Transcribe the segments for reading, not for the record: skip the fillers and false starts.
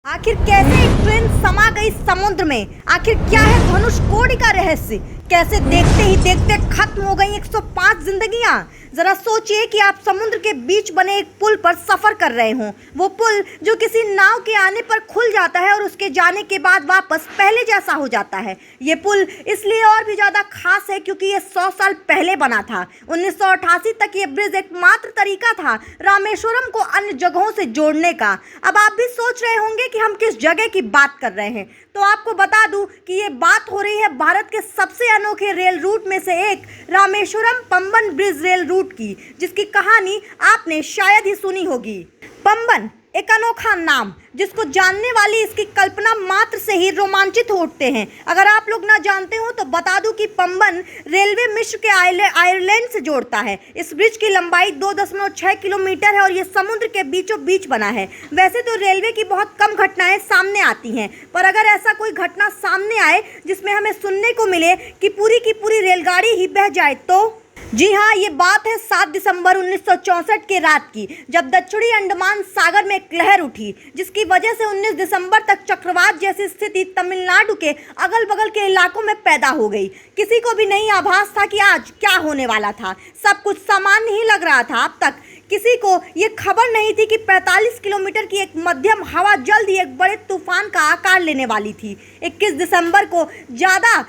आखिर कैसे एक ट्रेन समा गई समुद्र में? आखिर क्या है धनुषकोडी का रहस्य? कैसे देखते ही देखते खत्म हो गई 105 जिंदगियां? जरा सोचिए कि आप समुद्र के बीच बने एक पुल पर सफर कर रहे हों। वो पुल जो किसी नाव के आने पर खुल जाता है और उसके जाने के बाद वापस पहले जैसा हो जाता है। ये पुल इसलिए और भी ज्यादा खास है क्योंकि ये 100 साल पहले बना था। 1988 तक ये ब्रिज एकमात्र तरीका था रामेश्वरम को अन्य जगहों से जोड़ने का। अब आप भी सोच रहे होंगे कि हम किस जगह की बात कर रहे हैं, तो आपको बता दूं कि ये बात हो रही है भारत के सबसे अनोखे रेल रूट में से एक Rameswaram Pamban bridge rail route की, जिसकी कहानी आपने शायद ही सुनी होगी। पंबन एक अनोखा नाम जिसको जानने वाली इसकी कल्पना मात्र से ही रोमांचित हो उठते हैं। अगर आप लोग ना जानते हो तो बता दूं कि पंबन रेलवे मिस्र के आयरलैंड से जोड़ता है। इस ब्रिज की लंबाई 2.6 किलोमीटर है और ये समुद्र के बीचों बीच बना है। वैसे तो रेलवे की बहुत कम घटनाएं सामने आती हैं, पर अगर ऐसा कोई घटना सामने आए जिसमें हमें सुनने को मिले कि पूरी रेलगाड़ी ही बह जाए तो जी हाँ, ये बात है 7 दिसंबर 1964 के रात की, जब दक्षिणी अंडमान सागर में एक लहर उठी जिसकी वजह से 19 दिसंबर तक चक्रवात जैसी स्थिति तमिलनाडु के अगल बगल के इलाकों में पैदा हो गई। किसी को भी नहीं आभास था कि आज क्या होने वाला था। सब कुछ सामान्य ही लग रहा था। अब तक किसी को ये खबर नहीं थी कि 45 किलोमीटर की एक मध्यम हवा जल्द ही एक बड़े तूफान का आकार लेने वाली थी। 21 दिसंबर को ज़्यादा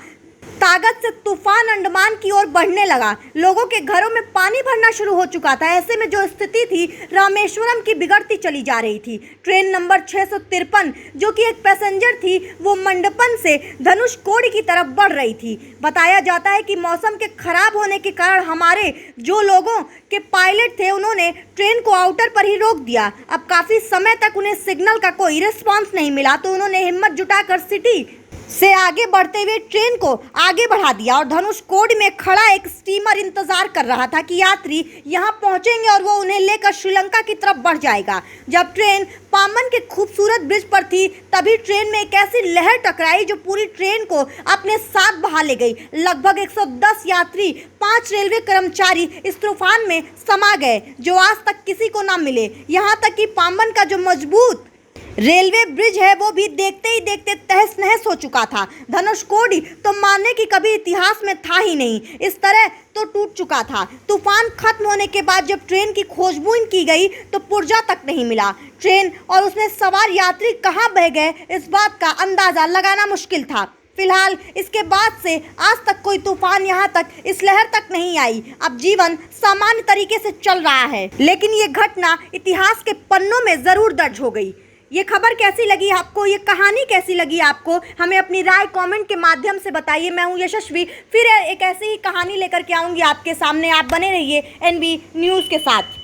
ताकत से तूफान अंडमान की ओर बढ़ने लगा। लोगों के घरों में पानी भरना शुरू हो चुका था। ऐसे में जो स्थिति थी रामेश्वरम की बिगड़ती चली जा रही थी। ट्रेन नंबर 653 जो कि एक पैसेंजर थी, वो मंडपन से धनुषकोडी की तरफ बढ़ रही थी। बताया जाता है कि मौसम के खराब होने के कारण हमारे जो लोगों के पायलट थे उन्होंने ट्रेन को आउटर पर ही रोक दिया। अब काफ़ी समय तक उन्हें सिग्नल का कोई रिस्पॉन्स नहीं मिला, तो उन्होंने हिम्मत जुटाकर सिटी से आगे बढ़ते हुए ट्रेन को आगे बढ़ा दिया और धनुषकोडी में खड़ा एक स्टीमर इंतजार कर रहा था कि यात्री यहां पहुंचेंगे और वो उन्हें लेकर श्रीलंका की तरफ बढ़ जाएगा। जब ट्रेन पाम्बन के खूबसूरत ब्रिज पर थी तभी ट्रेन में एक ऐसी लहर टकराई जो पूरी ट्रेन को अपने साथ बहा ले गई। लगभग 110 यात्री, 5 रेलवे कर्मचारी इस तूफान में समा गए जो आज तक किसी को ना मिले। यहाँ तक कि पाम्बन का जो मजबूत रेलवे ब्रिज है वो भी देखते ही देखते तहस नहस हो चुका था। धनुषकोडी तो मानने की कभी इतिहास में था ही नहीं, इस तरह तो टूट चुका था। तूफान खत्म होने के बाद जब ट्रेन की खोजबीन की गई तो पुर्जा तक नहीं मिला। ट्रेन और उसमें सवार यात्री कहाँ बह गए इस बात का अंदाजा लगाना मुश्किल था। फिलहाल इसके बाद से आज तक कोई तूफान यहाँ तक इस लहर तक नहीं आई। अब जीवन सामान्य तरीके से चल रहा है, लेकिन ये घटना इतिहास के पन्नों में जरूर दर्ज हो गई। ये खबर कैसी लगी आपको, ये कहानी कैसी लगी आपको, हमें अपनी राय कमेंट के माध्यम से बताइए। मैं हूँ यशस्वी, फिर एक ऐसी ही कहानी लेकर के आऊँगी आपके सामने। आप बने रहिए NB न्यूज़ के साथ।